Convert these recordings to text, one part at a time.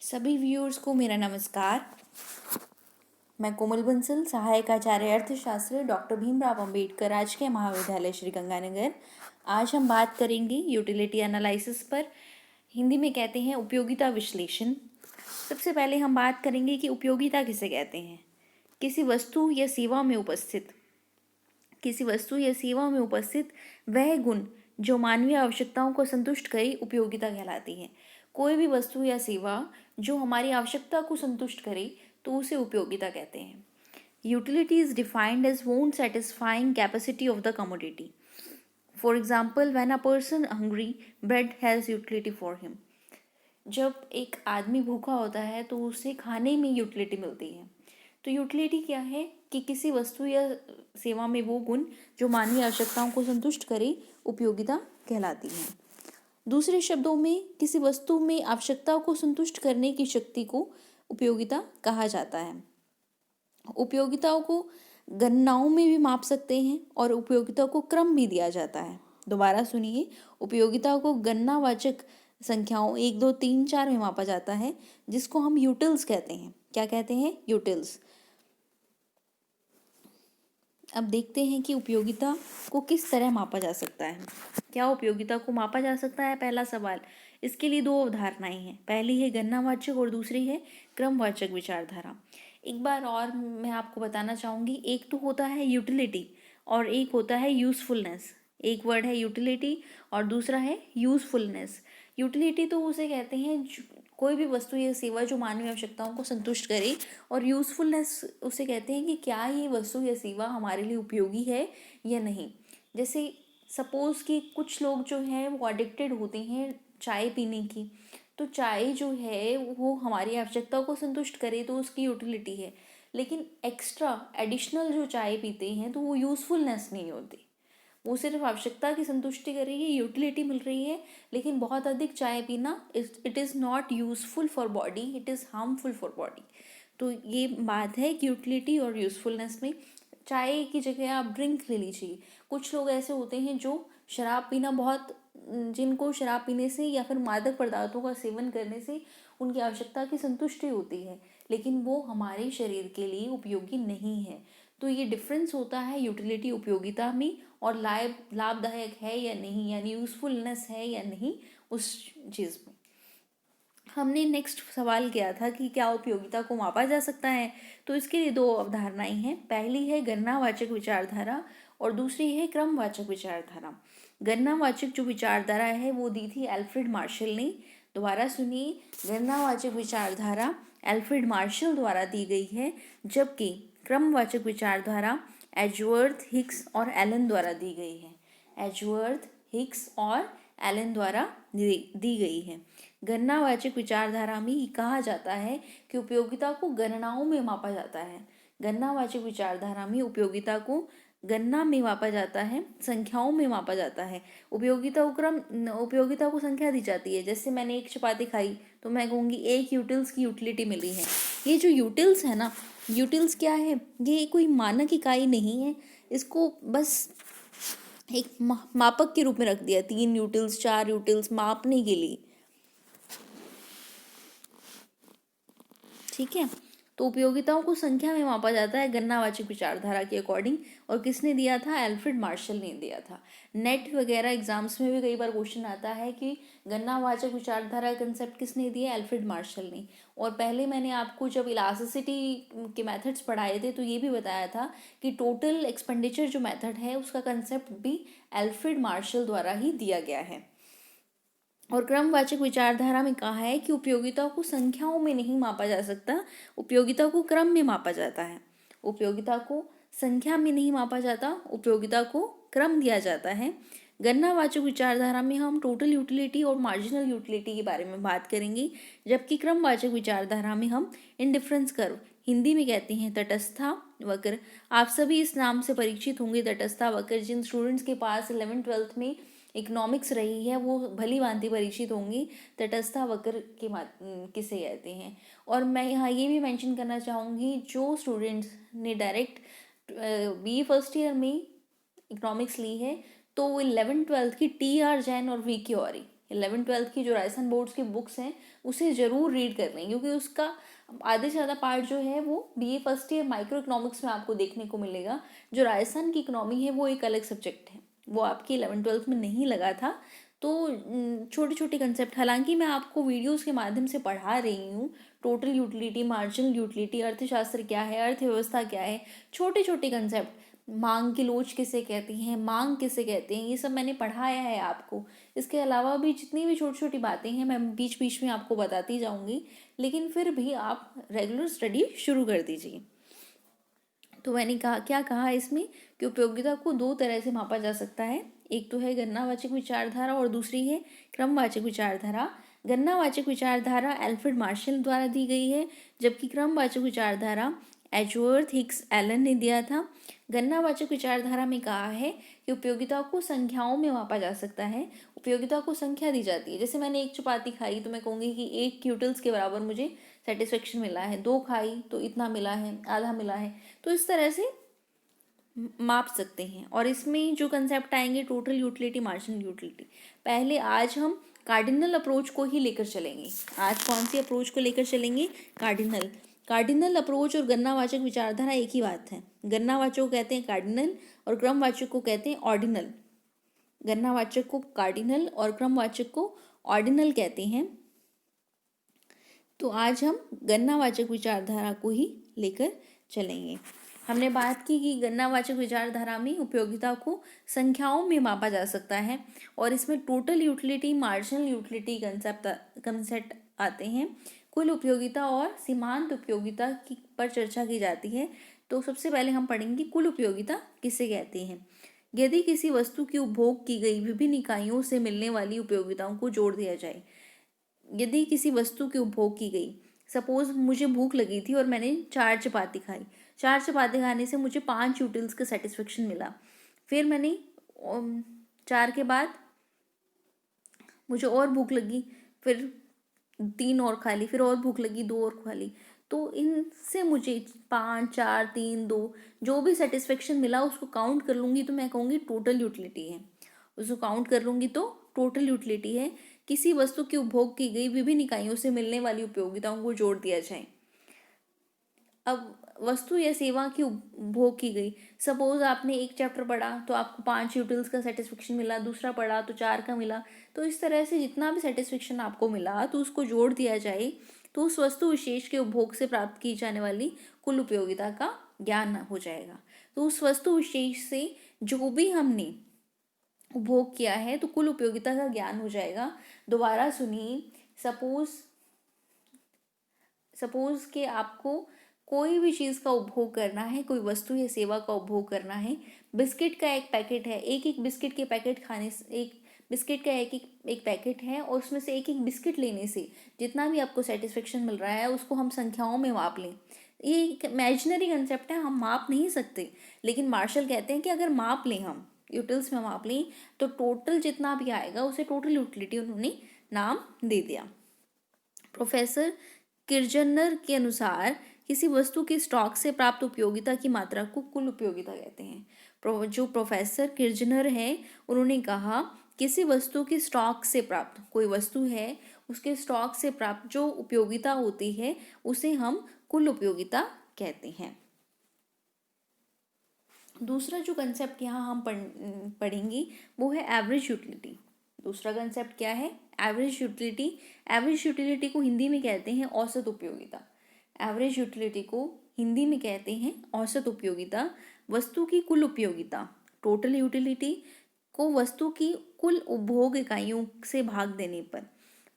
सभी व्यूअर्स को मेरा नमस्कार। मैं कोमल बंसल, सहायक आचार्य अर्थशास्त्र, डॉक्टर भीमराव अंबेडकर राजकीय महाविद्यालय श्री गंगानगर। आज हम बात करेंगे यूटिलिटी एनालिसिस पर। हिंदी में कहते हैं उपयोगिता विश्लेषण। सबसे पहले हम बात करेंगे कि उपयोगिता किसे कहते हैं। किसी वस्तु या सेवा में उपस्थित वह गुण जो मानवीय आवश्यकताओं को संतुष्ट करे उपयोगिता कहलाती है। कोई भी वस्तु या सेवा जो हमारी आवश्यकता को संतुष्ट करे तो उसे उपयोगिता कहते हैं। Utility is defined as want satisfying capacity of the commodity. For example, when a person hungry, bread has utility for him. जब एक आदमी भूखा होता है तो उसे खाने में यूटिलिटी मिलती है। तो यूटिलिटी क्या है कि किसी वस्तु या सेवा में वो गुण जो मानवीय आवश्यकताओं को संतुष्ट करे उपयोगिता कहलाती है। दूसरे शब्दों में किसी वस्तु में आवश्यकताओं को संतुष्ट करने की शक्ति को उपयोगिता कहा जाता है। उपयोगिताओं को गणनाओं में भी माप सकते हैं और उपयोगिता को क्रम भी दिया जाता है। दोबारा सुनिए, उपयोगिता को गणनावाचक संख्याओं 1, 2, 3, 4 में मापा जाता है, जिसको हम यूटिल्स कहते हैं। क्या कहते हैं? यूटिल्स। अब देखते हैं कि उपयोगिता को किस तरह मापा जा सकता है। क्या उपयोगिता को मापा जा सकता है? पहला सवाल। इसके लिए दो अवधारणाएं हैं। पहली है गणनावाचक और दूसरी है क्रमवाचक विचारधारा। एक बार और मैं आपको बताना चाहूँगी, एक तो होता है यूटिलिटी और एक होता है यूज़फुलनेस। एक वर्ड है यूटिलिटी और दूसरा है यूज़फुलनेस। यूटिलिटी तो उसे कहते हैं कोई भी वस्तु या सेवा जो मानवीय आवश्यकताओं को संतुष्ट करे, और यूज़फुलनेस उसे कहते हैं कि क्या ये वस्तु या सेवा हमारे लिए उपयोगी है या नहीं। जैसे सपोज़ कि कुछ लोग जो हैं वो एडिक्टेड होते हैं चाय पीने की, तो चाय जो है वो हमारी आवश्यकताओं को संतुष्ट करे तो उसकी यूटिलिटी है, लेकिन एक्स्ट्रा एडिशनल जो चाय पीते हैं तो वो यूज़फुलनेस नहीं होती। वो सिर्फ आवश्यकता की संतुष्टि कर रही है, यूटिलिटी मिल रही है, लेकिन बहुत अधिक चाय पीना it is not useful for body, it is harmful for body. तो ये बात है कि यूटिलिटी और यूज़फुलनेस में। चाय की जगह आप ड्रिंक ले लीजिए। कुछ लोग ऐसे होते हैं जो शराब पीना बहुत जिनको शराब पीने से या फिर मादक पदार्थों का सेवन करने से उनकी आवश्यकता की संतुष्टि होती है, लेकिन वो हमारे शरीर के लिए उपयोगी नहीं है। तो ये डिफरेंस होता है यूटिलिटी उपयोगिता में, और लाभदायक है या नहीं, यानी यूज़फुलनेस है या नहीं उस चीज़ में। हमने नेक्स्ट सवाल किया था कि क्या उपयोगिता को मापा जा सकता है। तो इसके लिए दो अवधारणाएं हैं। पहली है गणनावाचक विचारधारा और दूसरी है क्रमवाचक विचारधारा। गणनावाचक जो विचारधारा है वो दी थी एल्फ्रेड मार्शल ने। दोबारा सुनिए, गणनावाचक विचारधारा एल्फ्रेड मार्शल द्वारा दी गई है, जबकि क्रमवाचक विचारधारा एजवर्थ, हिक्स और एलन द्वारा दी गई है। एजवर्थ, हिक्स और एलन द्वारा दी गई है। गणनावाचक विचारधारा में कहा जाता है कि उपयोगिता को गणनाओं में मापा जाता है। गणनावाचक विचारधारा में उपयोगिता को गणना में मापा जाता है, संख्याओं में मापा जाता है। उपयोगिता को संख्या दी जाती है। जैसे मैंने एक चपाती खाई तो मैं कहूँगी एक यूटिल्स की यूटिलिटी मिली है। ये जो यूटिल्स है ना, यूटिल्स क्या है? ये कोई मानक इकाई नहीं है, इसको बस एक मापक के रूप में रख दिया। 3 यूटिल्स, 4 यूटिल्स मापने के लिए, ठीक है। तो उपयोगिताओं को संख्या में मापा जाता है गणनावाचक विचारधारा के अकॉर्डिंग। और किसने दिया था? एल्फ्रेड मार्शल ने दिया था। नेट वगैरह एग्जाम्स में भी कई बार क्वेश्चन आता है कि गणनावाचक विचारधारा कंसेप्ट किसने दिया? एल्फ्रेड मार्शल ने। और पहले मैंने आपको जब इलास्टिसिटी के मेथड्स पढ़ाए थे तो ये भी बताया था कि टोटल एक्सपेंडिचर जो मेथड है उसका कंसेप्ट भी एल्फ्रेड मार्शल द्वारा ही दिया गया है। और क्रमवाचक विचारधारा में कहा है कि उपयोगिता को संख्याओं में नहीं मापा जा सकता, उपयोगिता को क्रम में मापा जाता है। उपयोगिता को संख्या में नहीं मापा जाता, उपयोगिता को क्रम दिया जाता है। गणनावाचक विचारधारा में हम टोटल यूटिलिटी और मार्जिनल यूटिलिटी के बारे में बात करेंगे, जबकि क्रमवाचक विचारधारा में हम इंडिफरेंस कर्व, हिंदी में कहते हैं तटस्था वक्र। आप सभी इस नाम से परिचित होंगे, तटस्था वक्र। जिन स्टूडेंट्स के पास 11th-12th में इकोनॉमिक्स रही है वो भली भांति परिचित होंगी तटस्था वक्र के किसे कहते हैं। और मैं यहाँ ये भी मेंशन करना चाहूँगी, जो स्टूडेंट्स ने डायरेक्ट बी फर्स्ट ईयर में इकोनॉमिक्स ली है तो वो 11th-12th की TR जैन और VK औरी 11th-12th की जो राजस्थान बोर्ड्स की बुक्स हैं उसे ज़रूर रीड कर लें, क्योंकि उसका आधे से ज़्यादा पार्ट जो है वो BA first year micro economics में आपको देखने को मिलेगा। जो राजस्थान की इकोनॉमी है वो एक अलग सब्जेक्ट है, वो आपकी 11th-12th में नहीं लगा था। तो छोटे छोटे कंसेप्ट, हालांकि मैं आपको वीडियोस के माध्यम से पढ़ा रही हूँ, टोटल यूटिलिटी, मार्जिनल यूटिलिटी, अर्थशास्त्र क्या है, अर्थव्यवस्था क्या है, छोटे छोटे कंसेप्ट, मांग की लोच किसे कहती हैं, मांग किसे कहते हैं, ये सब मैंने पढ़ाया है आपको। इसके अलावा भी जितनी भी छोटी छोटी बातें हैं मैं बीच बीच में आपको बताती जाऊंगी, लेकिन फिर भी आप रेगुलर स्टडी शुरू कर दीजिए। तो मैंने कहा, क्या कहा इसमें कि उपयोगिता को दो तरह से मापा जा सकता है। एक तो है गणनावाचक विचारधारा और दूसरी है क्रमवाचक विचारधारा। गणनावाचक विचारधारा एल्फ्रेड मार्शल द्वारा दी गई है, जबकि क्रमवाचक विचारधारा एजवर्थ हिक्स एलन ने दिया था। गणनावाचक विचारधारा में कहा है कि उपयोगिता को संख्याओं में मापा जा सकता है। उपयोगिता को संख्या दी जाती है, जैसे मैंने एक चपाती खाई तो मैं कहूँगी कि 1 क्यूटल्स के बराबर मुझे सेटिस्फेक्शन मिला है, 2 खाई तो इतना मिला है, आधा मिला है। तो इस तरह से माप सकते हैं। और इसमें जो कंसेप्ट आएंगे टोटल यूटिलिटी, मार्जिनल यूटिलिटी। पहले आज हम कार्डिनल अप्रोच को ही लेकर चलेंगे। आज कौन सी अप्रोच को लेकर चलेंगे? कार्डिनल। कार्डिनल अप्रोच और गणनावाचक विचारधारा एक ही बात है। गणनावाचक को कहते हैं कार्डिनल और क्रमवाचक को कहते हैं ऑर्डिनल। गणनावाचक को कार्डिनल और क्रमवाचक को ऑर्डिनल कहते हैं। तो आज हम गणनावाचक विचारधारा को ही लेकर चलेंगे। हमने बात की कि गणनावाचक विचारधारा में उपयोगिता को संख्याओं में मापा जा सकता है और इसमें total utility, marginal utility concept आते हैं। कुल उपयोगिता और सीमांत उपयोगिता की पर चर्चा की जाती है। तो सबसे पहले हम पढ़ेंगे कुल उपयोगिता किसे कहते हैं। यदि किसी वस्तु की उपभोग की गई विभिन्न इकाइयों से मिलने वाली उपयोगिताओं को जोड़ दिया जाए। यदि किसी वस्तु की उपभोग की गई, सपोज मुझे भूख लगी थी और मैंने 4 चपाती खाई, 4 चपाती खाने से मुझे 5 यूटिल्स का सेटिस्फेक्शन मिला। फिर मैंने 4 के बाद मुझे और भूख लगी, फिर 3 और खा ली, फिर और भूख लगी, 2 और खा ली। तो इनसे मुझे 5, 4, 3, 2 जो भी सेटिस्फेक्शन मिला उसको काउंट कर लूँगी तो मैं कहूँगी टोटल यूटिलिटी है। उसको काउंट कर लूँगी तो टोटल यूटिलिटी है। किसी वस्तु की उपभोग की गई विभिन्न इकाइयों से मिलने वाली उपयोगिताओं को जोड़ दिया जाए। अब वस्तु या सेवा की उपभोग की गई, सपोज आपने एक चैप्टर पढ़ा तो आपको 5 यूटिल्स का सेटिस्फेक्शन मिला, दूसरा पढ़ा तो 4 का मिला। तो इस तरह से जितना भी सेटिस्फेक्शन आपको मिला तो उसको जोड़ दिया जाए, तो उस वस्तु विशेष के उपभोग से प्राप्त की जाने वाली कुल उपयोगिता का ज्ञान हो जाएगा। तो उस वस्तु विशेष से जो भी हमने उपभोग किया है तो कुल उपयोगिता का ज्ञान हो जाएगा। दोबारा सुनिए, सपोज कि आपको कोई भी चीज़ का उपभोग करना है, कोई वस्तु या सेवा का उपभोग करना है। बिस्किट का एक पैकेट है, एक बिस्किट के पैकेट खाने से, एक बिस्किट का एक पैकेट है और उसमें से एक बिस्किट लेने से जितना भी आपको सेटिस्फेक्शन मिल रहा है उसको हम संख्याओं में माप लें। ये एक इमेजिनरी कंसेप्ट है, हम माप नहीं सकते, लेकिन मार्शल कहते हैं कि अगर माप लें, हम यूटिल्स में माप लें तो टोटल जितना भी आएगा उसे टोटल यूटिलिटी उन्होंने नाम दे दिया। प्रोफेसर किर्चनर के अनुसार किसी वस्तु के स्टॉक से प्राप्त उपयोगिता की मात्रा को कुल उपयोगिता कहते हैं। जो प्रोफेसर किर्चनर है उन्होंने कहा किसी वस्तु की स्टॉक से प्राप्त, कोई वस्तु है उसके स्टॉक से प्राप्त जो उपयोगिता होती है उसे हम कुल उपयोगिता कहते हैं। दूसरा जो कंसेप्ट यहाँ हम पढ़ेंगे वो है एवरेज यूटिलिटी। दूसरा कंसेप्ट क्या है? Average utility. एवरेज यूटिलिटी को हिंदी में कहते हैं औसत उपयोगिता। एवरेज यूटिलिटी को हिंदी में कहते हैं औसत उपयोगिता। वस्तु की कुल उपयोगिता, टोटल यूटिलिटी, को वस्तु की कुल उपभोग इकाइयों से भाग देने पर,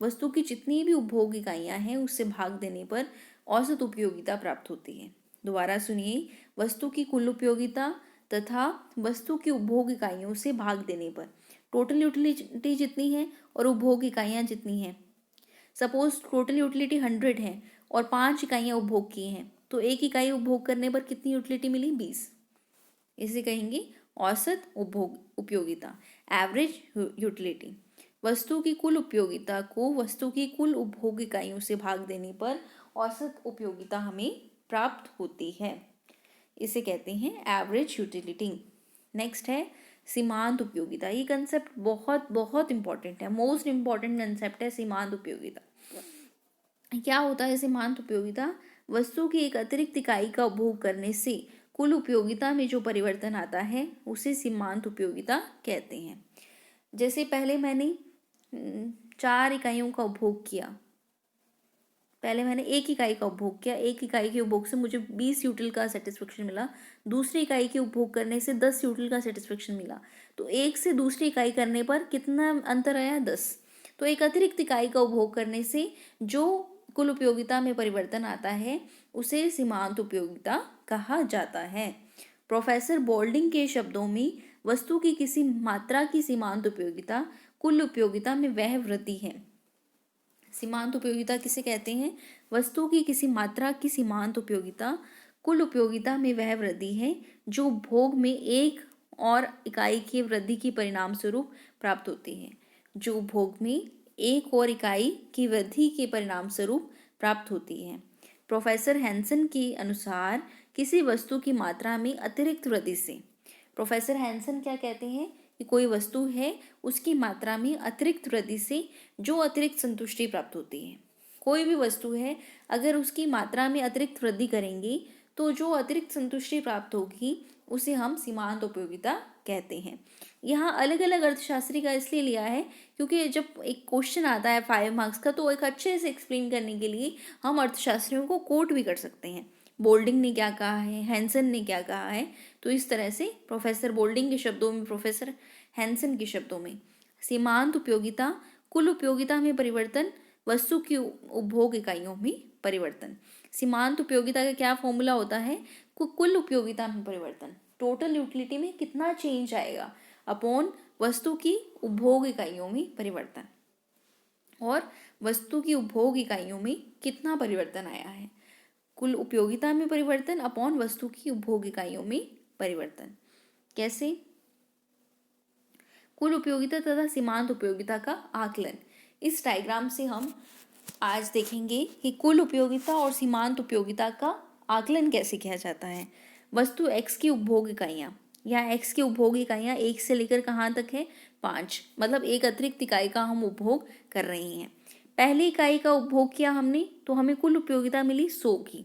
वस्तु की जितनी भी उपभोग इकाइयाँ हैं उससे भाग देने पर औसत उपयोगिता प्राप्त होती है। दोबारा सुनिए, वस्तु की कुल उपयोगिता तथा वस्तु की उपभोग इकाइयों से भाग देने पर टोटल यूटिलिटी जितनी है और उपभोग इकाइयाँ जितनी हैं। सपोज टोटल यूटिलिटी 100 है और 5 इकाइयाँ उपभोग की हैं, तो एक इकाई उपभोग करने पर कितनी यूटिलिटी मिली? 20। इसे कहेंगे औसत उपभोग उपयोगिता, एवरेज यूटिलिटी। वस्तु की कुल उपयोगिता को वस्तु की कुल उपभोग इकाइयों से भाग देने पर औसत उपयोगिता हमें प्राप्त होती है, इसे कहते हैं एवरेज यूटिलिटी। नेक्स्ट है सीमांत उपयोगिता, ये कंसेप्ट बहुत बहुत इंपॉर्टेंट है, मोस्ट इंपॉर्टेंट कंसेप्ट है सीमांत उपयोगिता। क्या होता है सीमांत उपयोगिता? वस्तु की एक अतिरिक्त इकाई का उपभोग करने से कुल उपयोगिता में जो परिवर्तन आता है उसे सीमांत उपयोगिता कहते हैं। जैसे पहले मैंने 4 इकाइयों का उपभोग किया, पहले मैंने 1 इकाई का उपभोग किया, 1 इकाई के उपभोग से मुझे 20 यूटिल का सेटिस्फेक्शन मिला, दूसरी इकाई के उपभोग करने से 10 यूटिल का सेटिस्फेक्शन मिला। तो एक से दूसरी इकाई करने पर कितना अंतर आया? 10। तो एक अतिरिक्त इकाई का उपभोग करने से जो कुल उपयोगिता में परिवर्तन आता है उसे सीमांत उपयोगिता कहा जाता है। प्रोफेसर बोल्डिंग के शब्दों में वस्तु की किसी मात्रा की सीमांत उपयोगिता कुल उपयोगिता में वह वृद्धि है। सीमांत उपयोगिता किसे कहते हैं? वस्तु की किसी मात्रा की सीमांत उपयोगिता कुल उपयोगिता में वह वृद्धि है जो भोग में एक और इकाई की वृद्धि के परिणाम स्वरूप प्राप्त होती है। जो भोग में एक और इकाई की वृद्धि के परिणाम स्वरूप प्राप्त होती है। प्रोफेसर हैंसन के अनुसार किसी वस्तु की मात्रा में अतिरिक्त वृद्धि से, प्रोफेसर हैंसन क्या कहते हैं कि कोई वस्तु है उसकी मात्रा में अतिरिक्त वृद्धि से जो अतिरिक्त संतुष्टि प्राप्त होती है। कोई भी वस्तु है अगर उसकी मात्रा में अतिरिक्त वृद्धि करेंगे तो जो अतिरिक्त संतुष्टि प्राप्त होगी उसे हम सीमांत उपयोगिता कहते हैं। यहाँ अलग अलग अर्थशास्त्री का इसलिए लिया है क्योंकि जब एक क्वेश्चन आता है 5 मार्क्स का तो एक अच्छे से एक्सप्लेन करने के लिए हम अर्थशास्त्रियों को कोट भी कर सकते हैं। बोल्डिंग ने क्या कहा है, हैंसन ने क्या कहा है, तो इस तरह से प्रोफेसर बोल्डिंग के शब्दों में, प्रोफेसर हैंसन के शब्दों में सीमांत उपयोगिता कुल उपयोगिता में परिवर्तन, वस्तु की उपभोग इकाइयों में परिवर्तन। सीमांत उपयोगिता का क्या फॉर्मूला होता है? कुल उपयोगिता में परिवर्तन, टोटल यूटिलिटी में कितना चेंज आएगा अपॉन वस्तु की उपभोग इकाइयों में परिवर्तन, और वस्तु की उपभोग इकाइयों में कितना परिवर्तन आया है। कुल उपयोगिता में परिवर्तन अपॉन वस्तु की उपभोग इकाइयों में परिवर्तन। कैसे? कुल उपयोगिता तथा सीमांत उपयोगिता का आकलन। इस डायग्राम से हम आज देखेंगे कि कुल उपयोगिता और सीमांत उपयोगिता का आकलन कैसे किया जाता है। वस्तु x की उपभोग इकाइयाँ, या x की उपभोग इकाइयाँ 1 से लेकर कहाँ तक है? 5, मतलब एक अतिरिक्त इकाई का हम उपभोग कर रहे हैं। पहली इकाई का उपभोग किया हमने तो हमें कुल उपयोगिता मिली 100 की।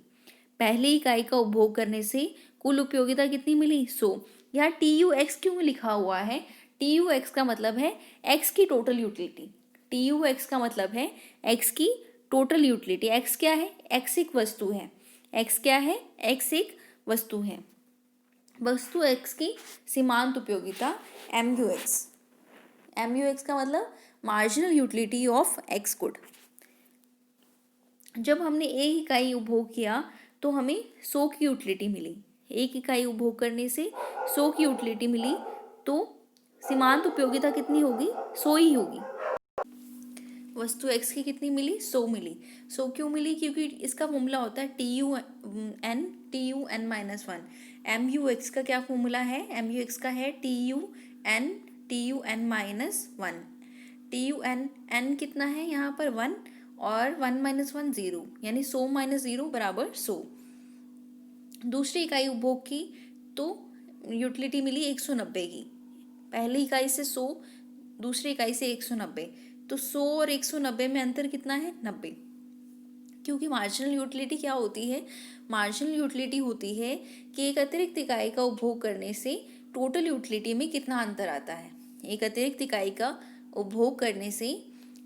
पहली इकाई का उपभोग करने से कुल उपयोगिता कितनी मिली? 100। यहाँ TUX क्यों लिखा हुआ है? TUX का मतलब है x की टोटल यूटिलिटी। TUX का मतलब है x की टोटल यूटिलिटी। x क्या है? x एक वस्तु है। x क्या है? x एक वस्तु है। वस्तु x की सीमांत उपयोगिता MUX। MUX का मतलब marginal utility of x good. जब हमने एक इकाई उपभोग किया तो हमें 100 की यूटिलिटी मिली। एक इकाई उपभोग करने से 100 की यूटिलिटी मिली तो सीमांत उपयोगिता कितनी होगी? 100 ही होगी। वस्तु x की कितनी मिली? 100 मिली। 100 क्यों मिली? क्योंकि इसका फॉर्मूला होता है TUN MUX का क्या फॉर्मूला है? MUX का है TUN -1। TUN कितना है यहाँ पर? 1, और 1 - 1 0, यानी 100 - 0 = 100। दूसरी इकाई उपभोग की तो यूटिलिटी मिली 190 की। पहली इकाई से 100, दूसरी इकाई से 190, तो 100 और 190 में अंतर कितना है? 90। क्योंकि मार्जिनल यूटिलिटी क्या होती है? मार्जिनल यूटिलिटी होती है कि एक अतिरिक्त इकाई का उपभोग करने से टोटल यूटिलिटी में कितना अंतर आता है। एक अतिरिक्त इकाई का उपभोग करने से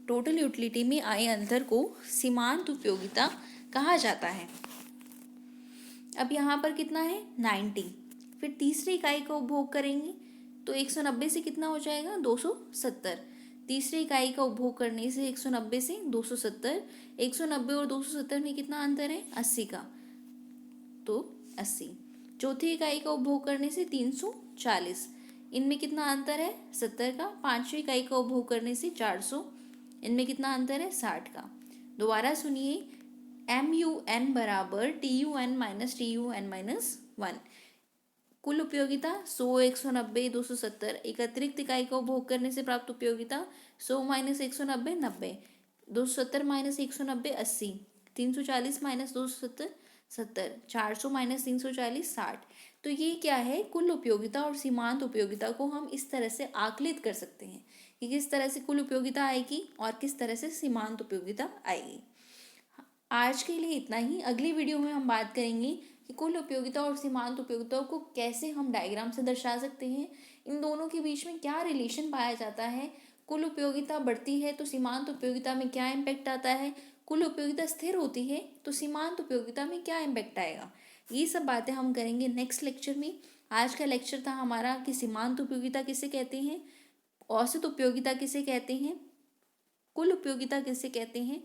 टोटल यूटिलिटी में आए अंतर को सीमांत उपयोगिता कहा जाता है। अब यहाँ पर कितना है? 90। फिर तीसरी इकाई का उपभोग करेंगे तो 190 से कितना हो जाएगा? 270। तीसरी इकाई का उपभोग करने से 190 से 270, 190 और 270 में कितना अंतर है? 80 का, तो 80। चौथी इकाई का उपभोग करने से 340, इनमें कितना अंतर है? 70 का। पांचवी इकाई का उपभोग करने से 400, इनमें कितना अंतर है? 60 का। दोबारा सुनिए, MUN = TUN - TUN - 1। कुल उपयोगिता 100, 190, 270। एक अतिरिक्त इकाई का उपभोग करने से प्राप्त उपयोगिता 100 - 190 90, 270 - 190 80, 340 - 270 70, 400 माइनस 340, 60। तो ये क्या है, कुल उपयोगिता और सीमांत उपयोगिता को हम इस तरह से आकलित कर सकते हैं कि किस तरह से कुल उपयोगिता आएगी और किस तरह से सीमांत उपयोगिता आएगी। आज के लिए इतना ही। अगली वीडियो में हम बात करेंगे कि कुल उपयोगिता और सीमांत उपयोगिता को कैसे हम डायग्राम से दर्शा सकते हैं, इन दोनों के बीच में क्या रिलेशन पाया जाता है, कुल उपयोगिता बढ़ती है तो सीमांत उपयोगिता में क्या इम्पैक्ट आता है, कुल उपयोगिता स्थिर होती है तो सीमांत उपयोगिता में क्या इम्पैक्ट आएगा। ये सब बातें हम करेंगे नेक्स्ट लेक्चर में। आज का लेक्चर था हमारा कि सीमांत उपयोगिता किसे कहते हैं, औसत उपयोगिता किसे कहते हैं, कुल उपयोगिता किसे कहते हैं,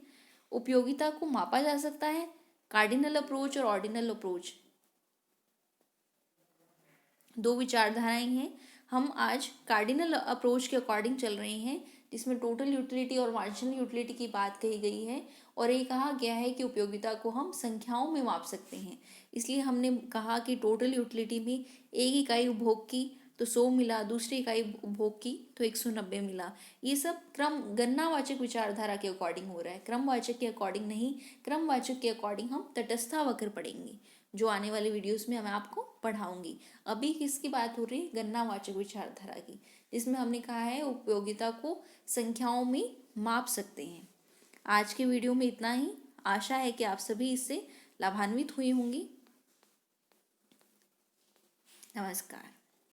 उपयोगिता को मापा जा सकता है, कार्डिनल अप्रोच और ऑर्डिनल अप्रोच दो विचारधाराएं हैं। हम आज कार्डिनल अप्रोच के अकॉर्डिंग चल रहे हैं, जिसमें टोटल यूटिलिटी और मार्जिनल यूटिलिटी की बात कही गई है और ये कहा गया है कि उपयोगिता को हम संख्याओं में माप सकते हैं। इसलिए हमने कहा कि टोटल यूटिलिटी में एक इकाई उपभोग की तो 100 मिला, दूसरी इकाई उपभोग की तो 190 मिला। ये सब क्रम गणनावाचक विचारधारा के अकॉर्डिंग हो रहा है, क्रमवाचक के अकॉर्डिंग नहीं। क्रमवाचक के अकॉर्डिंग हम तटस्था वक्र पढ़ेंगे, जो आने वाले वीडियोस में मैं आपको पढ़ाऊंगी। अभी किसकी बात हो रही है, गणनावाचक विचारधारा की, जिसमें हमने कहा है उपयोगिता को संख्याओं में माप सकते हैं। आज के वीडियो में इतना ही। आशा है कि आप सभी इससे लाभान्वित हुए होंगे। नमस्कार।